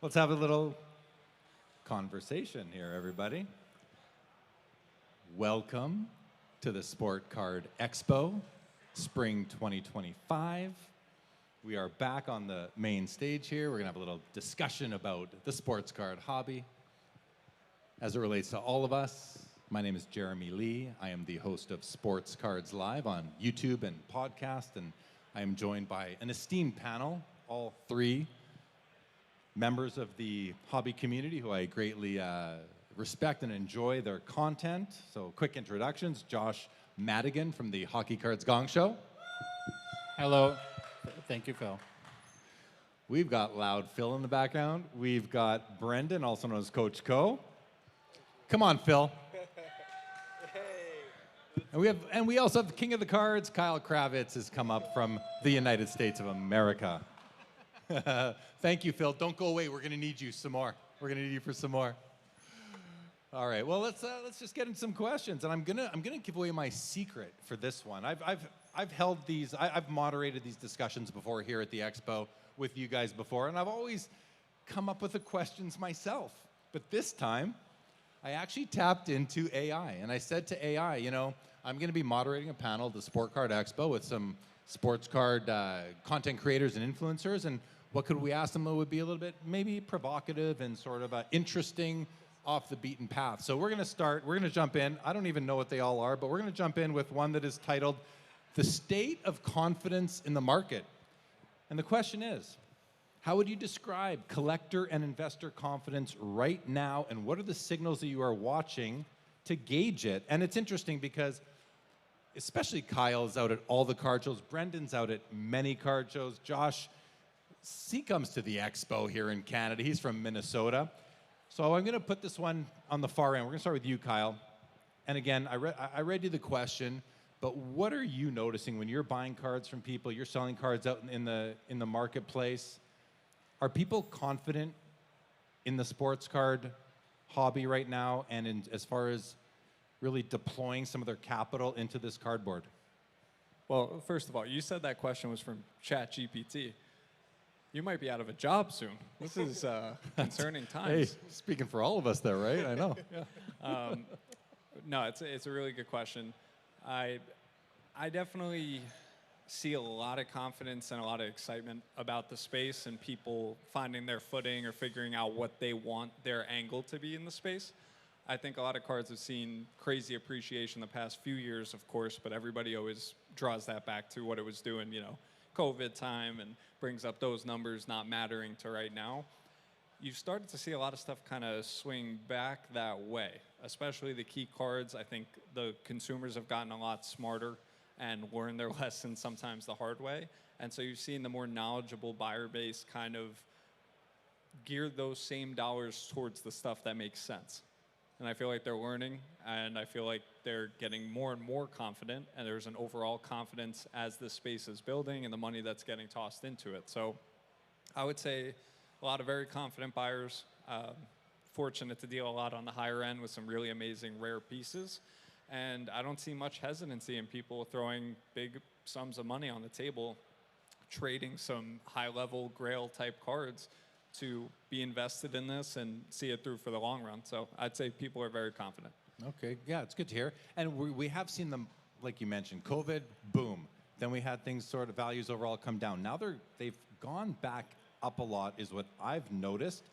Let's have a little conversation here, everybody. Welcome to the Sport Card Expo, Spring 2025. We are back on the main stage here. We're gonna have a little discussion about the sports card hobby as it relates to all of us. My name is Jeremy Lee. I am the host of Sports Cards Live on YouTube and podcast, and I am joined by an esteemed panel, all three members of the hobby community who I greatly respect and enjoy their content. So quick introductions: Josh Madigan from the Hockey Cards Gong Show. Hello. Thank you, Phil. We've got Loud Phil in the background. We've got Brendan, also known as Coach Co. Come on, Phil. And we also have the King of the Cards, Kyle Kravitz, has come up from the United States of America. Thank you, Phil. Don't go away. We're going to need you some more. We're going to need you for some more. All right. Well, let's just get into some questions, and I'm gonna give away my secret for this one. I've moderated these discussions before here at the Expo with you guys before, and I've always come up with the questions myself. But this time, I actually tapped into AI, and I said to AI, I'm going to be moderating a panel at the Sport Card Expo with some sports card content creators and influencers, and what could we ask them that would be a little bit maybe provocative and sort of interesting, off the beaten path. So we're going to jump in. I don't even know what they all are, but we're going to jump in with one that is titled "The State of Confidence in the Market." And the question is, how would you describe collector and investor confidence right now, and what are the signals that you are watching to gauge it? And it's interesting because especially Kyle's out at all the card shows, Brendan's out at many card shows, Josh, he comes to the Expo here in Canada. He's from Minnesota. So I'm going to put this one on the far end. We're going to start with you, Kyle. And again, I read you the question, but what are you noticing when you're buying cards from people, you're selling cards out in the marketplace? Are people confident in the sports card hobby right now, and as far as really deploying some of their capital into this cardboard? Well, first of all, you said that question was from ChatGPT. You might be out of a job soon. This is concerning times. Hey, speaking for all of us there, right? I know. Yeah. No, it's a really good question. I definitely see a lot of confidence and a lot of excitement about the space and people finding their footing or figuring out what they want their angle to be in the space. I think a lot of cards have seen crazy appreciation the past few years, of course, but everybody always draws that back to what it was doing, COVID time, and brings up those numbers not mattering to right now. You've started to see a lot of stuff kind of swing back that way, especially the key cards. I think the consumers have gotten a lot smarter and learned their lessons sometimes the hard way. And so you've seen the more knowledgeable buyer base kind of gear those same dollars towards the stuff that makes sense. And I feel like they're learning, and I feel like they're getting more and more confident, and there's an overall confidence as the space is building and the money that's getting tossed into it. So I would say a lot of very confident buyers, fortunate to deal a lot on the higher end with some really amazing rare pieces. And I don't see much hesitancy in people throwing big sums of money on the table, trading some high-level grail-type cards to be invested in this and see it through for the long run. So I'd say people are very confident. Okay, yeah, it's good to hear. And we have seen them, like you mentioned, COVID, boom. Then we had things sort of values overall come down. Now they've gone back up a lot is what I've noticed.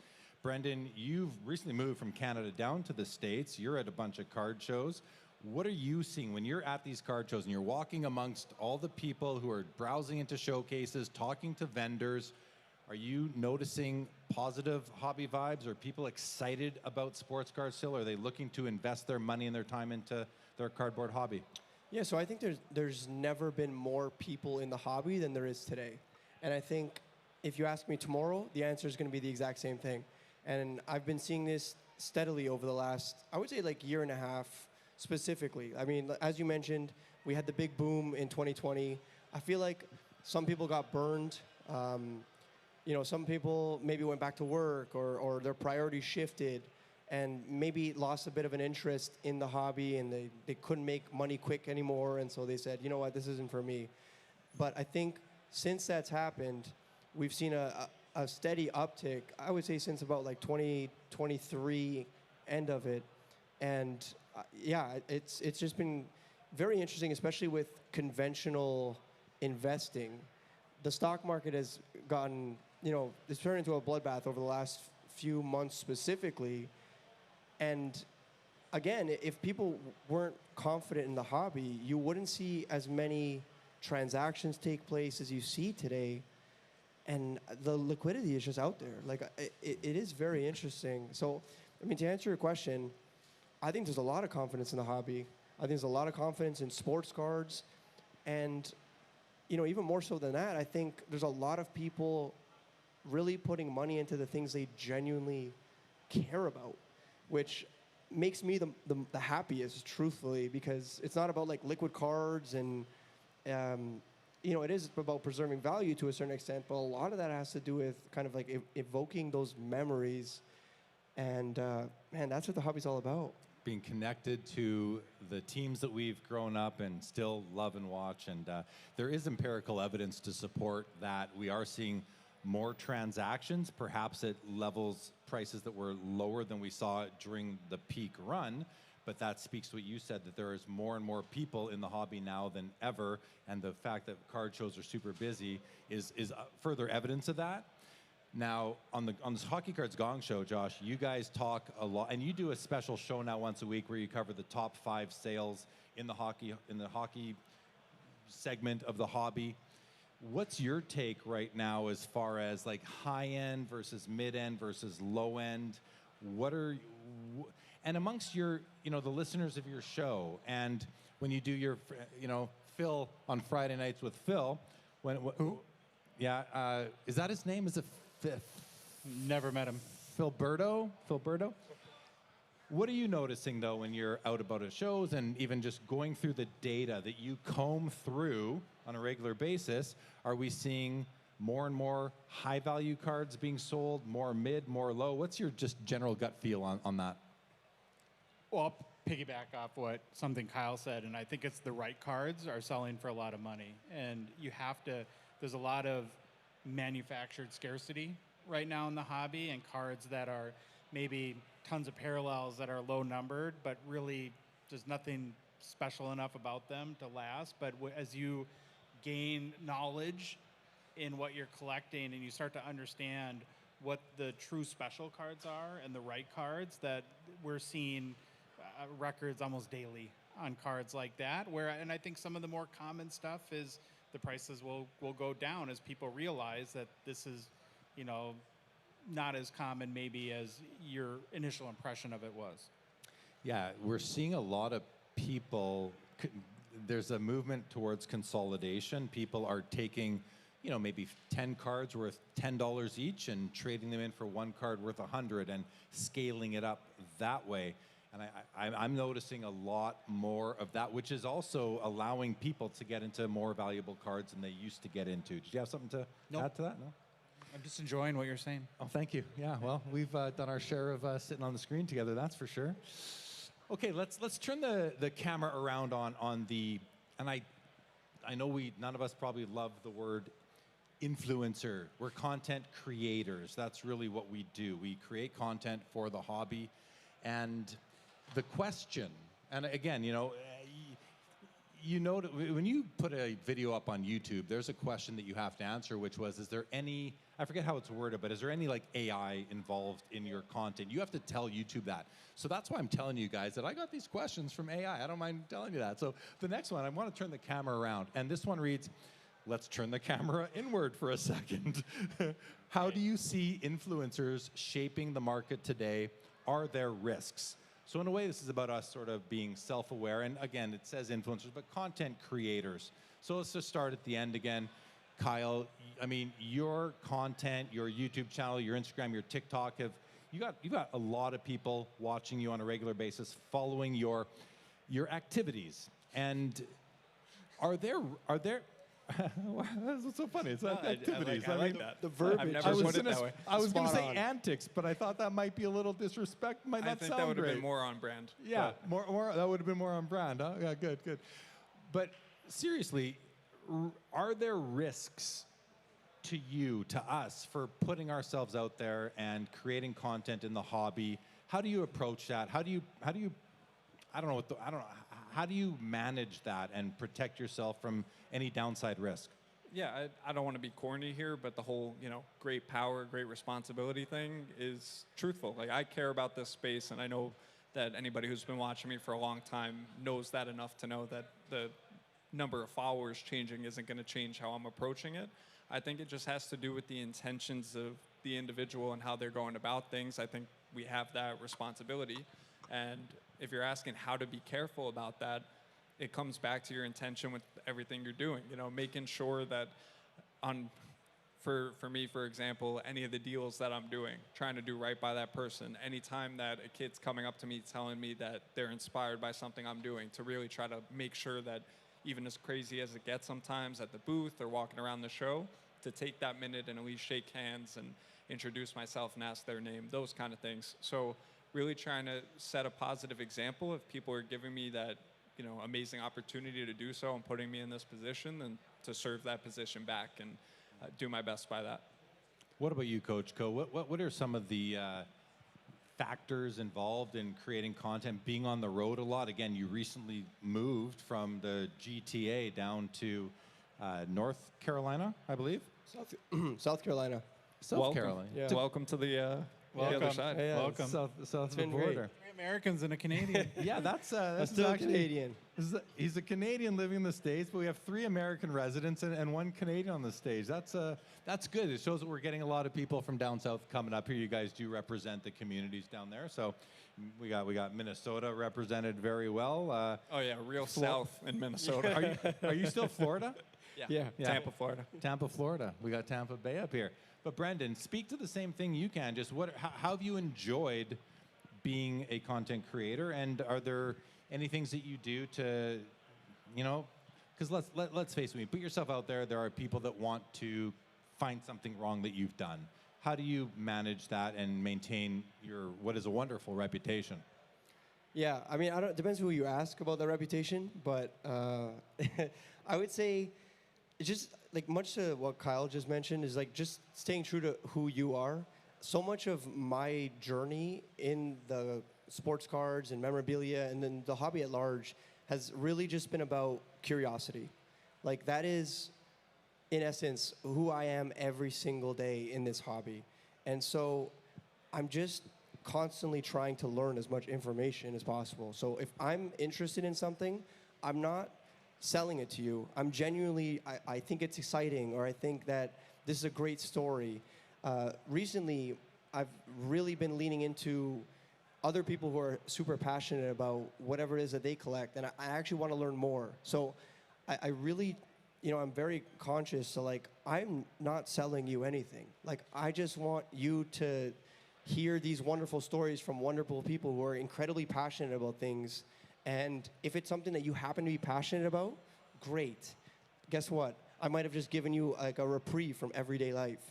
Brendan, you've recently moved from Canada down to the States. You're at a bunch of card shows. What are you seeing when you're at these card shows and you're walking amongst all the people who are browsing into showcases, talking to vendors? Are you noticing positive hobby vibes? Are people excited about sports cards still? Are they looking to invest their money and their time into their cardboard hobby? Yeah, so I think there's never been more people in the hobby than there is today. And I think if you ask me tomorrow, the answer is going to be the exact same thing. And I've been seeing this steadily over the last, I would say like year and a half specifically. I mean, as you mentioned, we had the big boom in 2020. I feel like some people got burned. Some people maybe went back to work or their priorities shifted and maybe lost a bit of an interest in the hobby, and they couldn't make money quick anymore. And so they said, you know what, this isn't for me. But I think since that's happened, we've seen a a steady uptick, I would say, since about like 2023 end of it. And yeah, it's just been very interesting, especially with conventional investing. The stock market has gotten, it's turned into a bloodbath over the last few months specifically. And again, if people weren't confident in the hobby, you wouldn't see as many transactions take place as you see today. And the liquidity is just out there. Like, it is very interesting. So, I mean, to answer your question, I think there's a lot of confidence in the hobby. I think there's a lot of confidence in sports cards. And, even more so than that, I think there's a lot of people really putting money into the things they genuinely care about, which makes me the happiest, truthfully, because it's not about like liquid cards and, it is about preserving value to a certain extent, but a lot of that has to do with kind of like evoking those memories. And man, that's what the hobby's all about. Being connected to the teams that we've grown up and still love and watch. And there is empirical evidence to support that we are seeing more transactions, perhaps at prices that were lower than we saw during the peak run. But that speaks to what you said, that there is more and more people in the hobby now than ever. And the fact that card shows are super busy is further evidence of that. Now, on this Hockey Cards Gong Show, Josh, you guys talk a lot, and you do a special show now once a week where you cover the top 5 sales in the hockey segment of the hobby. What's your take right now as far as like high end versus mid end versus low end? And amongst your, the listeners of your show, and when you do your, Phil on Friday nights with Phil, who? Yeah, is that his name? Is it Never met him. Philberto? What are you noticing, though, when you're out about at shows and even just going through the data that you comb through on a regular basis? Are we seeing more and more high-value cards being sold, more mid, more low? What's your just general gut feel on that? Well, I'll piggyback off something Kyle said, and I think it's the right cards are selling for a lot of money. And there's a lot of manufactured scarcity right now in the hobby, and cards that are maybe tons of parallels that are low numbered, but really there's nothing special enough about them to last. But as you gain knowledge in what you're collecting and you start to understand what the true special cards are and the right cards, that we're seeing records almost daily on cards like that, and I think some of the more common stuff is the prices will go down as people realize that this is, not as common maybe as your initial impression of it was. Yeah, we're seeing a lot of people, there's a movement towards consolidation. People are taking, maybe 10 cards worth $10 each and trading them in for one card worth $100 and scaling it up that way. And I'm noticing a lot more of that, which is also allowing people to get into more valuable cards than they used to get into. Did you have something to add to that? No? I'm just enjoying what you're saying. Oh, thank you. Yeah, well, we've done our share of sitting on the screen together, that's for sure. Okay, let's turn the camera around on the, and I know none of us probably love the word influencer. We're content creators. That's really what we do. We create content for the hobby. And the question, and again, when you put a video up on YouTube, there's a question that you have to answer, which was, is there any, I forget how it's worded, but is there any like AI involved in your content? You have to tell YouTube that. So that's why I'm telling you guys that I got these questions from AI. I don't mind telling you that. So the next one, I want to turn the camera around. And this one reads, let's turn the camera inward for a second. How do you see influencers shaping the market today? Are there risks? So in a way, this is about us sort of being self-aware. And again, it says influencers, but content creators. So let's just start at the end again. Kyle, I mean, your content, your YouTube channel, your Instagram, your TikTok, you got a lot of people watching you on a regular basis, following your activities. And are there What's so funny? It's not activities. I like that. The verbiage. I've never put it that way. I was going to say on. Antics, but I thought that might be a little disrespect. Might not I think sound that would have great. been more on brand. Yeah, more. That would have been more on brand. Huh? Yeah, good. But seriously, are there risks to you, to us, for putting ourselves out there and creating content in the hobby? How do you approach that? How do you I don't know how do you manage that and protect yourself from any downside risk? Yeah, I don't want to be corny here, but the whole, great power, great responsibility thing is truthful. Like, I care about this space, and I know that anybody who's been watching me for a long time knows that enough to know that the number of followers changing isn't going to change how I'm approaching it. I think it just has to do with the intentions of the individual and how they're going about things. I think we have that responsibility. And if you're asking how to be careful about that, it comes back to your intention with everything you're doing. Making sure that for me, for example, any of the deals that I'm doing, trying to do right by that person. Anytime that a kid's coming up to me telling me that they're inspired by something I'm doing, to really try to make sure that, even as crazy as it gets sometimes at the booth or walking around the show, to take that minute and at least shake hands and introduce myself and ask their name, those kind of things. So really trying to set a positive example. If people are giving me that amazing opportunity to do so and putting me in this position, and to serve that position back and do my best by that. What about you, Coach Co? What are some of the factors involved in creating content, being on the road a lot? Again, you recently moved from the GTA down to North Carolina, I believe? South Carolina. South Carolina. Yeah. Welcome to the other side. Yeah, Welcome. South of the been great. border. 3 Americans and a Canadian. Yeah, that's Still actually Canadian. He's a Canadian living in the States, but we have 3 American residents and 1 Canadian on the stage. That's good. It shows that we're getting a lot of people from down south coming up here. You guys do represent the communities down there. So we got Minnesota represented very well. Oh yeah, real south in Minnesota. Are you still Florida? Yeah. Tampa, Florida. Tampa, Florida. We got Tampa Bay up here. But Brendan, speak to the same thing you can. Just how have you enjoyed being a content creator, and are there any things that you do to, because let's face it, when you put yourself out there, there are people that want to find something wrong that you've done. How do you manage that and maintain your what is a wonderful reputation? Yeah, I mean, it depends who you ask about the reputation, but I would say it's just like much to what Kyle just mentioned is like just staying true to who you are. So much of my journey in the sports cards and memorabilia and then the hobby at large has really just been about curiosity. Like that is, in essence, who I am every single day in this hobby. And so I'm just constantly trying to learn as much information as possible. So if I'm interested in something, I'm not selling it to you. I'm genuinely, I think it's exciting, or I think that this is a great story. Recently, I've really been leaning into other people who are super passionate about whatever it is that they collect, and I actually want to learn more. So I really, I'm very conscious. So like, I'm not selling you anything. Like, I just want you to hear these wonderful stories from wonderful people who are incredibly passionate about things. And if it's something that you happen to be passionate about, great. Guess what? I might have just given you like a reprieve from everyday life.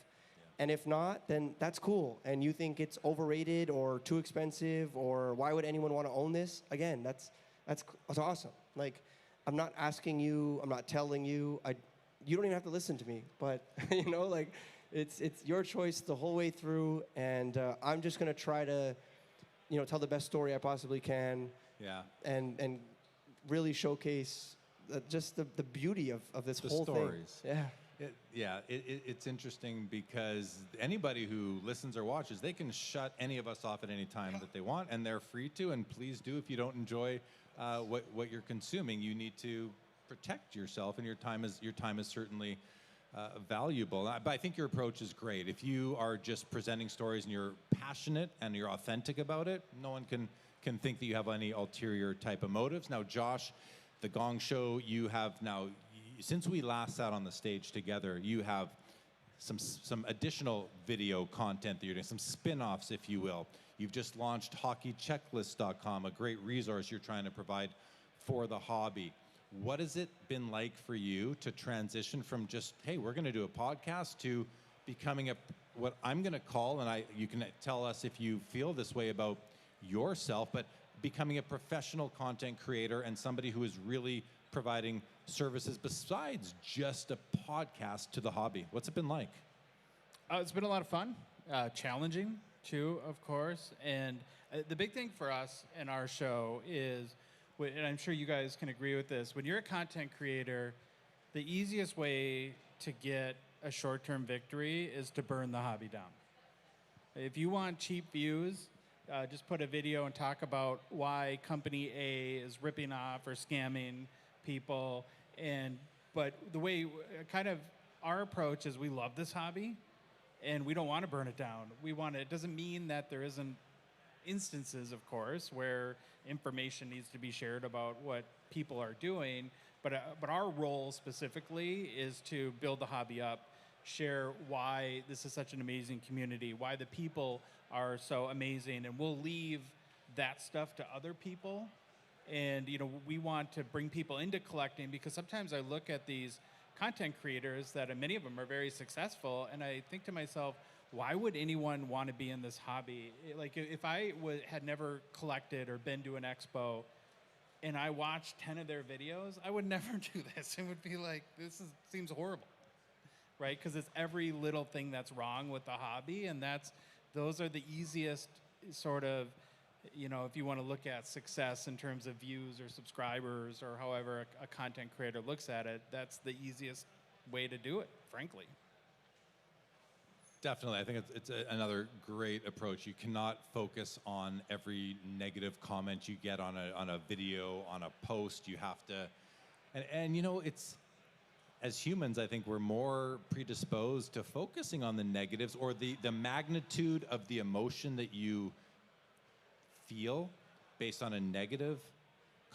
And if not, then that's cool. And you think it's overrated or too expensive, or why would anyone want to own this? Again, that's awesome. Like, I'm not asking you, I'm not telling you. You don't even have to listen to me. But like, it's your choice the whole way through. And I'm just gonna try to, tell the best story I possibly can. Yeah. And really showcase just the beauty of this The whole stories. thing. Yeah. It's interesting because anybody who listens or watches, they can shut any of us off at any time that they want, and they're free to, and please do. If you don't enjoy what you're consuming, you need to protect yourself, and your time is certainly valuable. But I think your approach is great. If you are just presenting stories and you're passionate and you're authentic about it, no one can think that you have any ulterior type of motives. Now, Josh, the Gong Show, you have now, since we last sat on the stage together, you have some additional video content that you're doing, some spin-offs, if you will. You've just launched hockeychecklist.com, a great resource you're trying to provide for the hobby. What has it been like for you to transition from just, hey, we're going to do a podcast, to becoming what I'm going to call, and you can tell us if you feel this way about yourself, but becoming a professional content creator and somebody who is really providing services besides just a podcast to the hobby? What's it been like? It's been a lot of fun, challenging too, of course. And the big thing for us in our show is, and I'm sure you guys can agree with this, when you're a content creator, the easiest way to get a short-term victory is to burn the hobby down. If you want cheap views, just put a video and talk about why company A is ripping off or scamming people. But the way, kind of, our approach is we love this hobby, and we don't want to burn it down. It doesn't mean that there isn't instances, of course, where information needs to be shared about what people are doing. But our role specifically is to build the hobby up, share why this is such an amazing community, why the people are so amazing, and we'll leave that stuff to other people. And we want to bring people into collecting, because sometimes I look at these content creators that many of them are very successful, and I think to myself, why would anyone want to be in this hobby? Like, if I had never collected or been to an expo and I watched 10 of their videos, I would never do this. It would be like, seems horrible, right? Because it's every little thing that's wrong with the hobby, and those are the easiest sort of, if you want to look at success in terms of views or subscribers or however a content creator looks at it, that's the easiest way to do it, frankly. Definitely. I think it's another great approach. You cannot focus on every negative comment you get on a video, on a post. You have to, and it's, as humans, I think we're more predisposed to focusing on the negatives, or the magnitude of the emotion that you feel based on a negative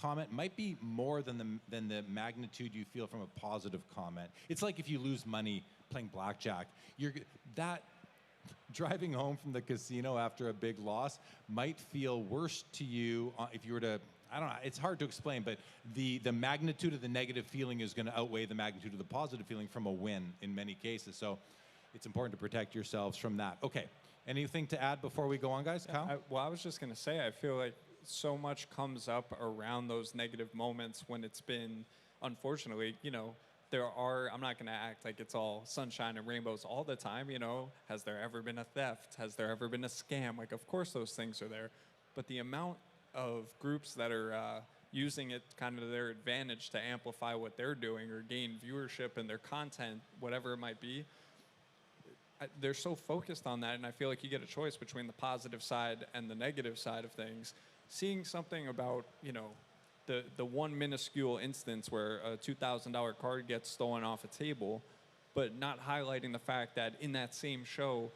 comment might be more than the magnitude you feel from a positive comment. It's like if you lose money playing blackjack, driving home from the casino after a big loss might feel worse to you if you were to, I don't know, it's hard to explain, but the magnitude of the negative feeling is going to outweigh the magnitude of the positive feeling from a win in many cases. So it's important to protect yourselves from that. Okay, anything to add before we go on, guys? Kyle? I was just going to say, I feel like so much comes up around those negative moments when it's been, unfortunately, I'm not going to act like it's all sunshine and rainbows all the time, Has there ever been a theft? Has there ever been a scam? Like, of course those things are there. But the amount of groups that are using it kind of to their advantage to amplify what they're doing or gain viewership in their content, whatever it might be, they're so focused on that. And I feel like you get a choice between the positive side and the negative side of things. Seeing something about, the one minuscule instance where a $2,000 card gets stolen off a table, but not highlighting the fact that in that same show,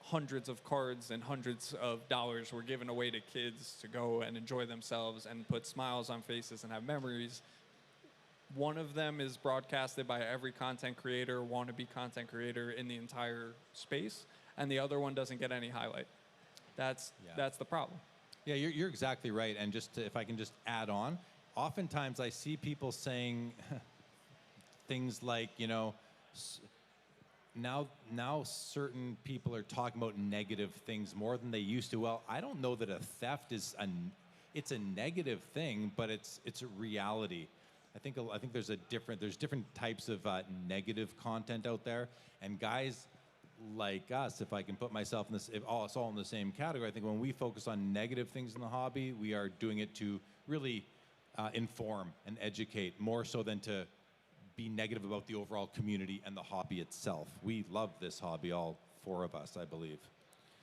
hundreds of cards and hundreds of dollars were given away to kids to go and enjoy themselves and put smiles on faces and have memories. One of them is broadcasted by every content creator, wannabe content creator in the entire space, and the other one doesn't get any highlight. That's the problem. Yeah, you're exactly right. And if I can just add on, oftentimes I see people saying things like, now certain people are talking about negative things more than they used to. Well, I don't know that a theft is it's a negative thing, but it's a reality. I think there's different types of negative content out there, and guys like us, if I can put myself in this, it's all in the same category. I think when we focus on negative things in the hobby, we are doing it to really inform and educate, more so than to be negative about the overall community and the hobby itself. We love this hobby, all four of us, I believe.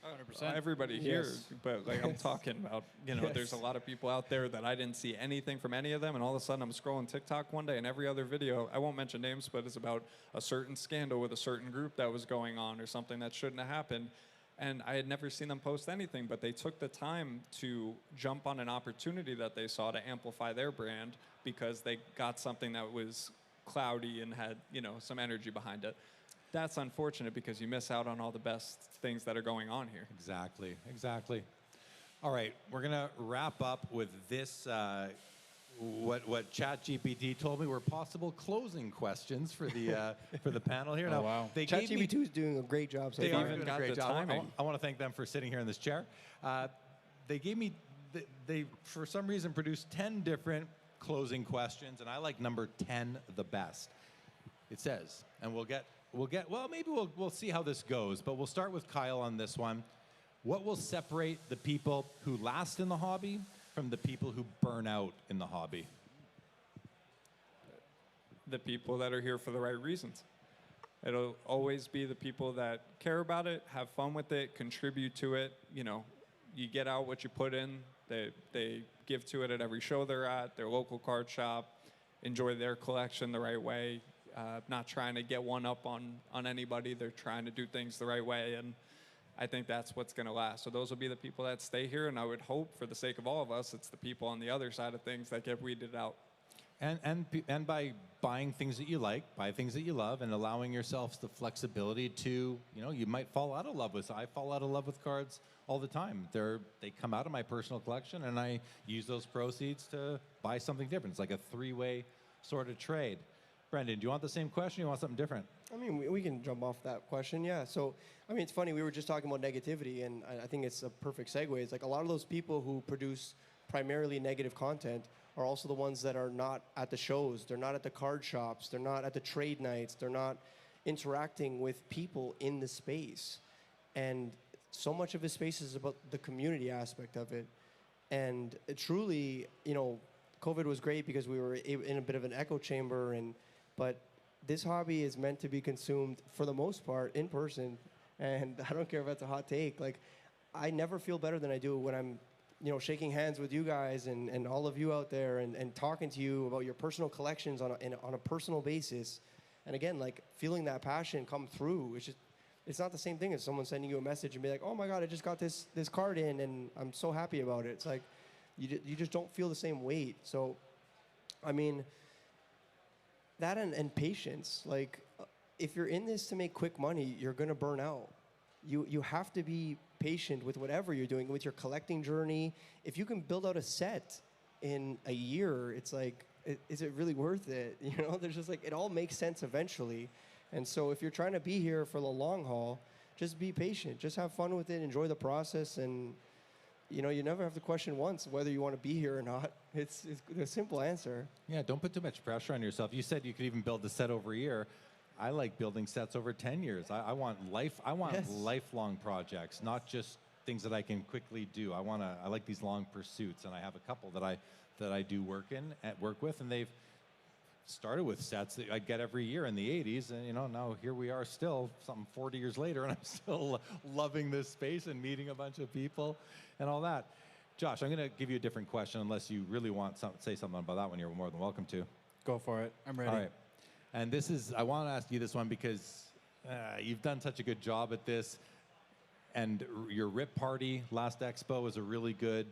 100%. Everybody here, Yes. but I'm talking about, Yes. There's a lot of people out there that I didn't see anything from any of them, and all of a sudden I'm scrolling TikTok one day, and every other video, I won't mention names, but it's about a certain scandal with a certain group that was going on or something that shouldn't have happened. And I had never seen them post anything, but they took the time to jump on an opportunity that they saw to amplify their brand because they got something that was cloudy and had, some energy behind it. That's unfortunate because you miss out on all the best things that are going on here. Exactly. All right, we're gonna wrap up with this. What ChatGPT told me were possible closing questions for the panel here. Oh, wow. ChatGPT is doing a great job so They far. are doing a got great the job. timing. I want to thank them for sitting here in this chair. They gave me they for some reason produced 10 different closing questions, and I like number 10 the best. It says, and well, maybe we'll see how this goes, but we'll start with Kyle on this one. What will separate the people who last in the hobby from the people who burn out in the hobby? The people that are here for the right reasons. It'll always be the people that care about it, have fun with it, contribute to it. You know, you get out what you put in. They give to it at every show they're at, their local card shop, enjoy their collection the right way, not trying to get one up on anybody. They're trying to do things the right way, and I think that's what's going to last. So those will be the people that stay here, and I would hope, for the sake of all of us, it's the people on the other side of things that get weeded out. And by buying things that you like, buy things that you love, and allowing yourselves the flexibility to, you might fall out of love with. I fall out of love with cards all the time. They come out of my personal collection, and I use those proceeds to buy something different. It's like a three-way sort of trade. Brendan, do you want the same question, or you want something different? I mean, we can jump off that question, yeah. So, I mean, it's funny, we were just talking about negativity, and I think it's a perfect segue. It's like a lot of those people who produce primarily negative content are also the ones that are not at the shows, they're not at the card shops, they're not at the trade nights, they're not interacting with people in the space. And so much of the space is about the community aspect of it. And it truly, COVID was great because we were in a bit of an echo chamber, but this hobby is meant to be consumed, for the most part, in person. And I don't care if that's a hot take. Like, I never feel better than I do when I'm, shaking hands with you guys and all of you out there and talking to you about your personal collections on a personal basis. And again, like, feeling that passion come through. It's not the same thing as someone sending you a message and be like, oh my God, I just got this card in and I'm so happy about it. It's like, you just don't feel the same weight. So, I mean, that and patience. Like, if you're in this to make quick money, you're going to burn out. You have to be patient with whatever you're doing, with your collecting journey. If you can build out a set in a year, it's like, is it really worth it? There's just like, it all makes sense eventually. And so if you're trying to be here for the long haul, just be patient. Just have fun with it. Enjoy the process. And, you never have to question once whether you want to be here or not. It's a simple answer. Yeah, don't put too much pressure on yourself. You said you could even build the set over a year. I like building sets over 10 years. I want Yes. lifelong projects, not just things that I can quickly do. I like these long pursuits, and I have a couple that I do work with, and they've started with sets that I get every year in the 80s, and now here we are still, something 40 years later, and I'm still loving this space and meeting a bunch of people and all that. Josh, I'm going to give you a different question, unless you really want to say something about that one. You're more than welcome to. Go for it. I'm ready. All right. And I want to ask you this one because you've done such a good job at this, and your RIP party last expo was a really good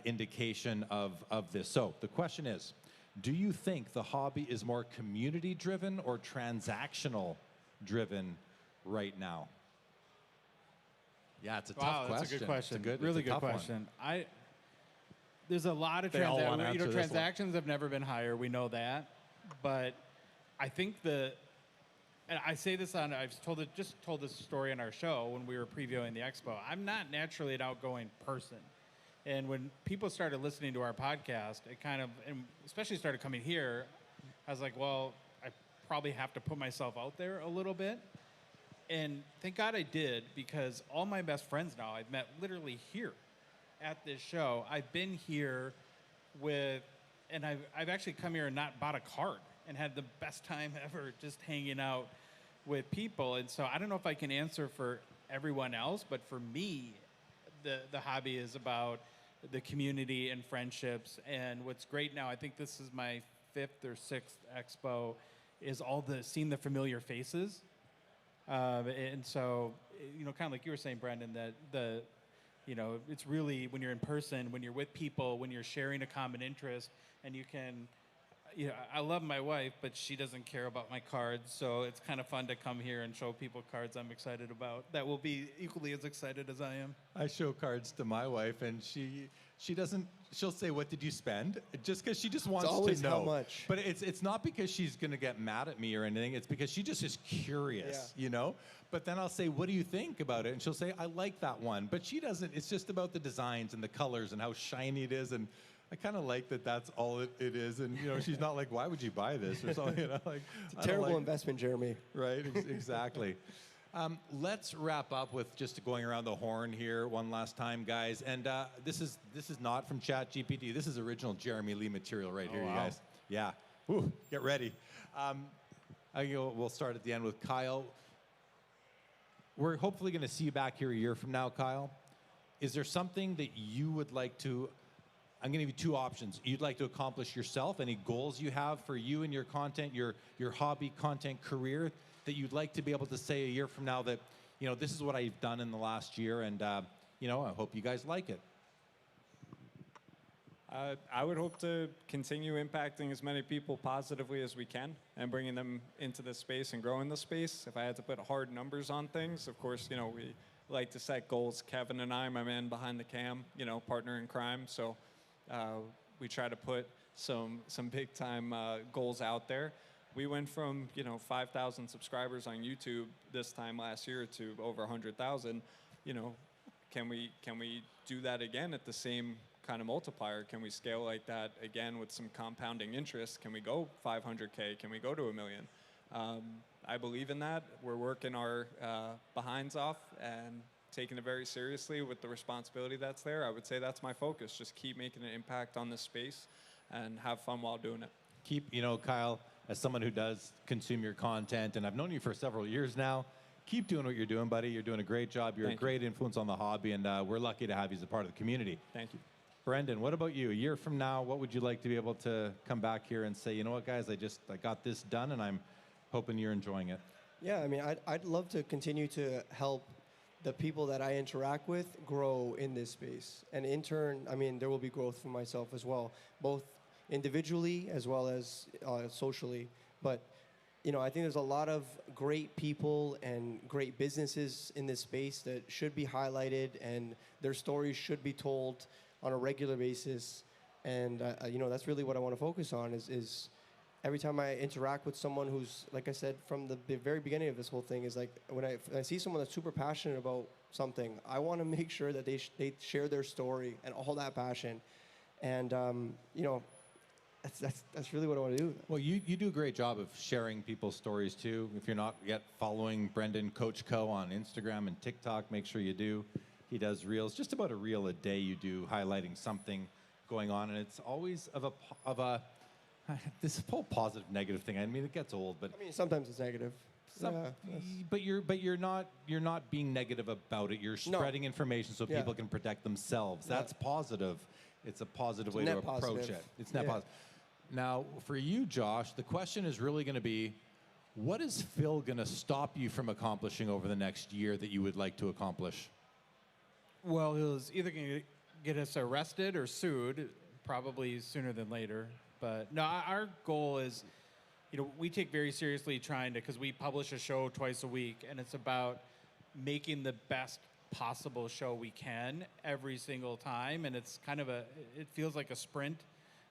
indication of this. So the question is, do you think the hobby is more community-driven or transactional-driven right now? Yeah, it's a tough question. That's a good question. It's Really a good tough one. question. There's a lot of They all wanna answer this one. transactions have never been higher. We know that, but I think and I say this I've told this story on our show when we were previewing the expo. I'm not naturally an outgoing person. And when people started listening to our podcast, it kind of, and especially started coming here, I was like, well, I probably have to put myself out there a little bit. And thank God I did, because all my best friends now I've met literally here at this show. I've been here and I've actually come here and not bought a card and had the best time ever just hanging out with people. And so I don't know if I can answer for everyone else, but for me, the hobby is about the community and friendships. And what's great now, I think this is my 5th or 6th expo, is seeing the familiar faces. And so, kind of like you were saying, Brendan, that it's really when you're in person, when you're with people, when you're sharing a common interest, and you can Yeah, I love my wife, but she doesn't care about my cards, so it's kind of fun to come here and show people cards I'm excited about that will be equally as excited as I am. I show cards to my wife, and she doesn't. She'll say, "What did you spend?" Just because she just wants always to know. how much. But it's not because she's gonna get mad at me or anything. It's because she just is curious, Yeah. you know. But then I'll say, "What do you think about it?" And she'll say, "I like that one." But she doesn't. It's just about the designs and the colors and how shiny it is. And I kind of like that. That's all it is. And you know, she's not like, "Why would you buy this?" or something. You know, like It's a terrible investment, Jeremy. Right, exactly. Let's wrap up with just going around the horn here one last time, guys. And this is not from ChatGPT. This is original Jeremy Lee material right here, you guys. Yeah. Ooh, get ready. We'll start at the end with Kyle. We're hopefully going to see you back here a year from now, Kyle. Is there something that you would like to? I'm going to give you two options. You'd like to accomplish yourself, any goals you have for you and your content, your hobby content career that you'd like to be able to say a year from now that, you know, this is what I've done in the last year, and, you know, I hope you guys like it. I would hope to continue impacting as many people positively as we can and bringing them into the space and growing the space. If I had to put hard numbers on things, of course, you know, we like to set goals. Kevin and I, my man behind the cam, you know, partner in crime. So we try to put some big time goals out there. We went from, you know, 5,000 subscribers on YouTube this time last year to over 100,000. You know, can we do that again at the same kind of multiplier? Can we scale like that again with some compounding interest? Can we go 500K? Can we go to 1 million? I believe in that. We're working our behinds off and taking it very seriously with the responsibility that's there. I would say that's my focus. Just keep making an impact on this space and have fun while doing it. Keep, you know, Kyle, as someone who does consume your content, and I've known you for several years now, keep doing what you're doing, buddy. You're doing a great job. You're a great influence on the hobby, and we're lucky to have you as a part of the community. Thank you. Brendan, what about you? A year from now, what would you like to be able to come back here and say, you know what, guys, I got this done, and I'm hoping you're enjoying it? Yeah, I mean, I'd love to continue to help the people that I interact with grow in this space. And in turn, I mean, there will be growth for myself as well, both individually as well as socially. But, you know, I think there's a lot of great people and great businesses in this space that should be highlighted, and their stories should be told on a regular basis. And, you know, that's really what I want to focus on is every time I interact with someone who's, like I said, from the very beginning of this whole thing, is like when I see someone that's super passionate about something, I want to make sure that they share their story and all that passion. And, you know, that's really what I want to do. Well, you do a great job of sharing people's stories too. If you're not yet following Brendan Coach Co on Instagram and TikTok, make sure you do. He does reels, just about a reel a day you do, highlighting something going on, and it's always of a this whole positive negative thing. I mean, it gets old, but I mean, sometimes it's negative. but you're not being negative about it. You're spreading information so people can protect themselves. That's positive. It's a positive way to approach it. It's net positive. Now, for you, Josh, the question is really going to be, what is Phil going to stop you from accomplishing over the next year that you would like to accomplish? Well, he was either going to get us arrested or sued, probably sooner than later. But no, our goal is, you know, we take very seriously trying to, because we publish a show twice a week, and it's about making the best possible show we can every single time. And it's kind of it feels like a sprint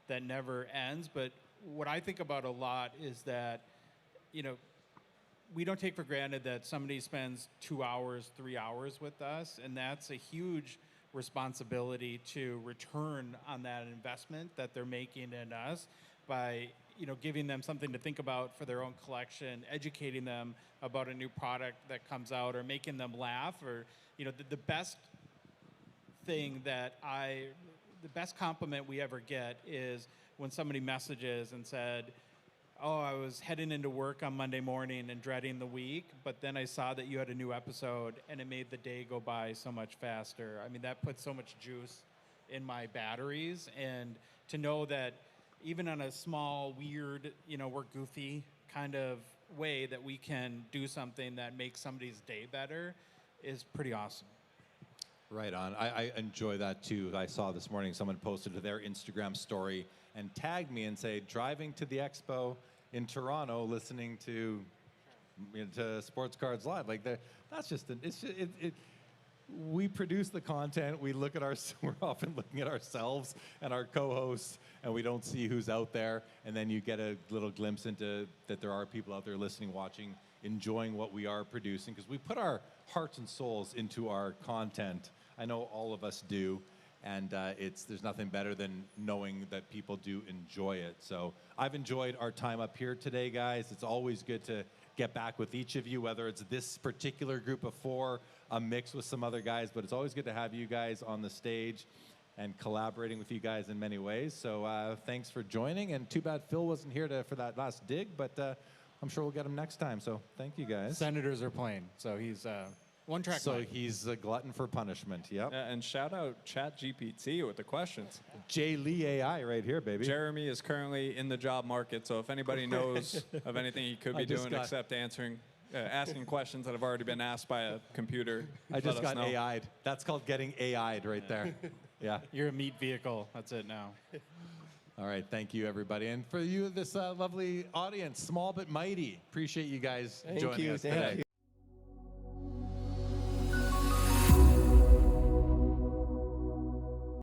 that never ends. But what I think about a lot is that, you know, we don't take for granted that somebody spends 2 hours, 3 hours with us, and that's a huge responsibility to return on that investment that they're making in us by, you know, giving them something to think about for their own collection, educating them about a new product that comes out, or making them laugh, or, you know, the best thing the best compliment we ever get is when somebody messages and said, oh, I was heading into work on Monday morning and dreading the week, but then I saw that you had a new episode and it made the day go by so much faster. I mean, that puts so much juice in my batteries. And to know that even on a small, weird, you know, we're goofy kind of way that we can do something that makes somebody's day better is pretty awesome. Right on. I enjoy that too. I saw this morning someone posted to their Instagram story, and tag me and say, driving to the expo in Toronto, listening to Sports Cards Live. Like, that's just, we produce the content. We look at we're often looking at ourselves and our co-hosts, and we don't see who's out there. And then you get a little glimpse into that there are people out there listening, watching, enjoying what we are producing, because we put our hearts and souls into our content. I know all of us do, and there's nothing better than knowing that people do enjoy it. So I've enjoyed our time up here today, guys. It's always good to get back with each of you, whether it's this particular group of 4, a mix with some other guys, but it's always good to have you guys on the stage and collaborating with you guys in many ways. So thanks for joining, and too bad Phil wasn't here for that last dig, but I'm sure we'll get him next time. So thank you guys. Senators are playing, so he's one track. So mind. he's a glutton for punishment. Yep. And shout out ChatGPT with the questions. Jay Lee AI right here, baby. Jeremy is currently in the job market, so if anybody knows of anything he could be doing except asking questions that have already been asked by a computer, I just got know. AI'd. That's called getting AI'd right there. Yeah. You're a meat vehicle. That's it now. All right. Thank you, everybody. And for you, this lovely audience, small but mighty, appreciate you guys joining us today.